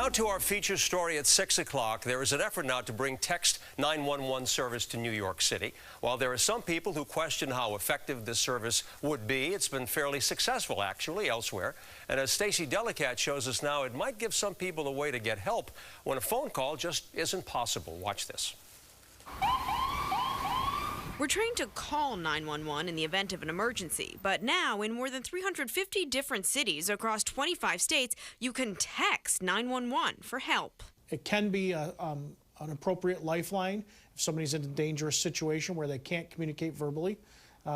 Now to our feature story at 6 o'clock. There is an effort now to bring text 911 service to New York City. While there are some people who question how effective this service would be, it's been fairly successful, actually, elsewhere. And as Stacey Delicat shows us now, it might give some people a way to get help when a phone call just isn't possible. Watch this. We're trained to call 911 in the event of an emergency, but now in more than 350 different cities across 25 states, you can text 911 for help. It can be an appropriate lifeline if somebody's in a dangerous situation where they can't communicate verbally.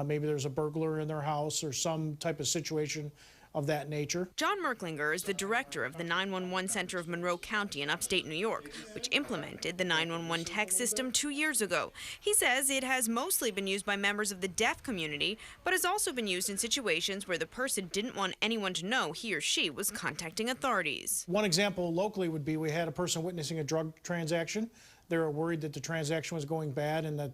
Maybe there's a burglar in their house or some type of situation of that nature. John Merklinger is the director of the 911 Center of Monroe County in upstate New York, which implemented the 911 text system 2 years ago. He says it has mostly been used by members of the deaf community, but has also been used in situations where the person didn't want anyone to know he or she was contacting authorities. One example locally would be we had a person witnessing a drug transaction. They were worried that the transaction was going bad and that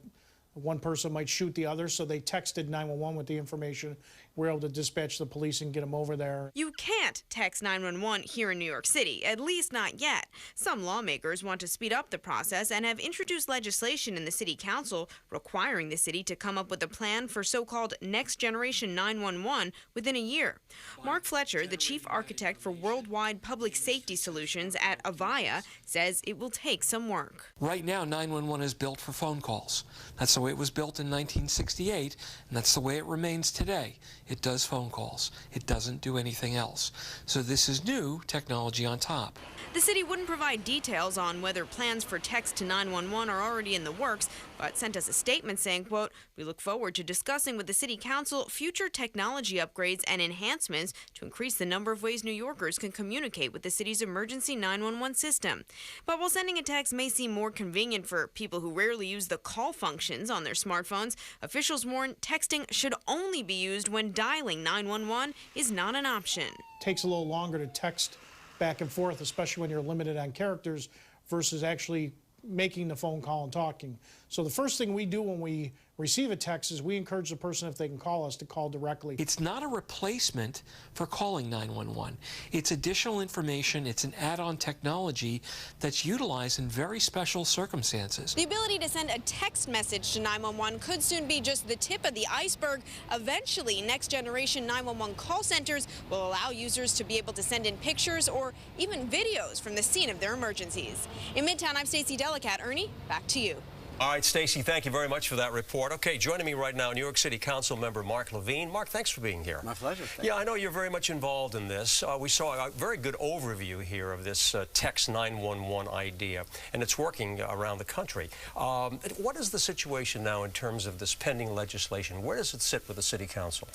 one person might shoot the other, so they texted 911 with the information. We're able to dispatch the police and get them over there. You can't text 911 here in New York City, at least not yet. Some lawmakers want to speed up the process and have introduced legislation in the city council requiring the city to come up with a plan for so-called next generation 911 within a year. Mark Fletcher, the chief architect for worldwide public safety solutions at Avaya, says it will take some work. Right now, 911 is built for phone calls. That's the way it was built in 1968, and that's the way it remains today. It does phone calls. It doesn't do anything else. So this is new technology on top. The city wouldn't provide details on whether plans for text to 911 are already in the works, but sent us a statement saying, quote, "We look forward to discussing with the city council future technology upgrades and enhancements to increase the number of ways New Yorkers can communicate with the city's emergency 911 system." But while sending a text may seem more convenient for people who rarely use the call functions on their smartphones, officials warn texting should only be used when dialing 911 is not an option. It takes a little longer to text back and forth, especially when you're limited on characters, versus actually making the phone call and talking. So the first thing we do when we receive a text is we encourage the person, if they can call us, to call directly. It's not a replacement for calling 911. It's additional information. It's an add-on technology that's utilized in very special circumstances. The ability to send a text message to 911 could soon be just the tip of the iceberg. Eventually, next generation 911 call centers will allow users to be able to send in pictures or even videos from the scene of their emergencies. In Midtown, I'm Stacey Delicat. Ernie, back to you. All right, Stacey, thank you very much for that report. Okay, joining me right now, New York City Council member Mark Levine. Mark, thanks for being here. My pleasure. Yeah, I know you're very much involved in this. We saw a very good overview here of this text 911 idea, and it's working around the country. What is the situation now in terms of this pending legislation? Where does it sit with the City Council?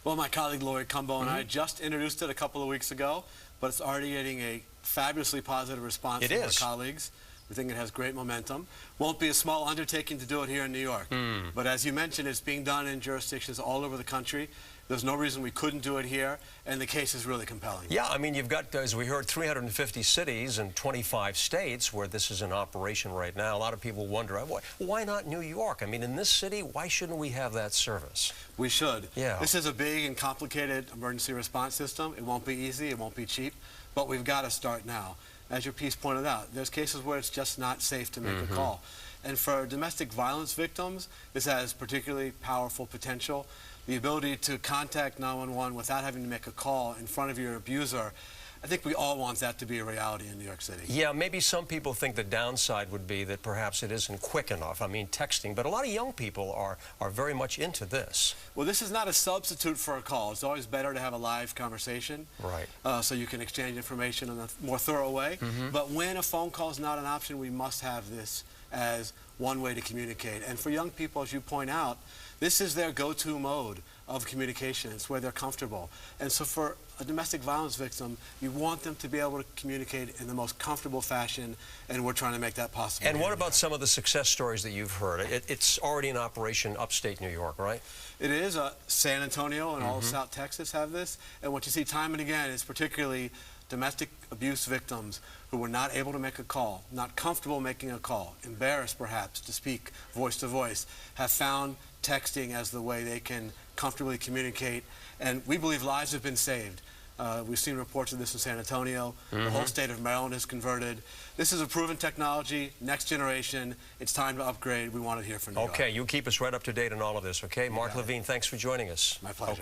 Well, my colleague Lloyd Cumbo and I just introduced it a couple of weeks ago, but it's already getting a fabulously positive response from our colleagues. We think it has great momentum. Won't be a small undertaking to do it here in New York. But as you mentioned, it's being done in jurisdictions all over the country. There's no reason we couldn't do it here, and the case is really compelling. Yeah, I mean, you've got, as we heard, 350 cities and 25 states where this is in operation right now. A lot of people wonder, why not New York? I mean, in this city, why shouldn't we have that service? We should. Yeah. This is a big and complicated emergency response system. It won't be easy, it won't be cheap, but we've got to start now. As your piece pointed out, there's cases where it's just not safe to make a call. And for domestic violence victims, this has particularly powerful potential. The ability to contact 911 without having to make a call in front of your abuser, I think we all want that to be a reality in New York City. Yeah, maybe some people think the downside would be that perhaps it isn't quick enough. I mean, texting, but a lot of young people are very much into this. Well, this is not a substitute for a call. It's always better to have a live conversation. Right. So you can exchange information in a more thorough way. But when a phone call is not an option, we must have this as one way to communicate. And for young people, as you point out, this is their go-to mode of communication. It's where they're comfortable. And so for a domestic violence victim, you want them to be able to communicate in the most comfortable fashion, and we're trying to make that possible. And what about some of the success stories that you've heard? It's already in operation upstate New York, right? It is. San Antonio and all of South Texas have this. And what you see time and again is particularly domestic abuse victims who were not able to make a call, not comfortable making a call, embarrassed perhaps to speak voice to voice, have found texting as the way they can comfortably communicate. And we believe lives have been saved. We've seen reports of this in San Antonio. The whole state of Maryland is converted. This is a proven technology, next generation. It's time to upgrade. We want it here for New York. Okay, you keep us right up to date on all of this, okay? Mark Levine, thanks for joining us. My pleasure. Okay.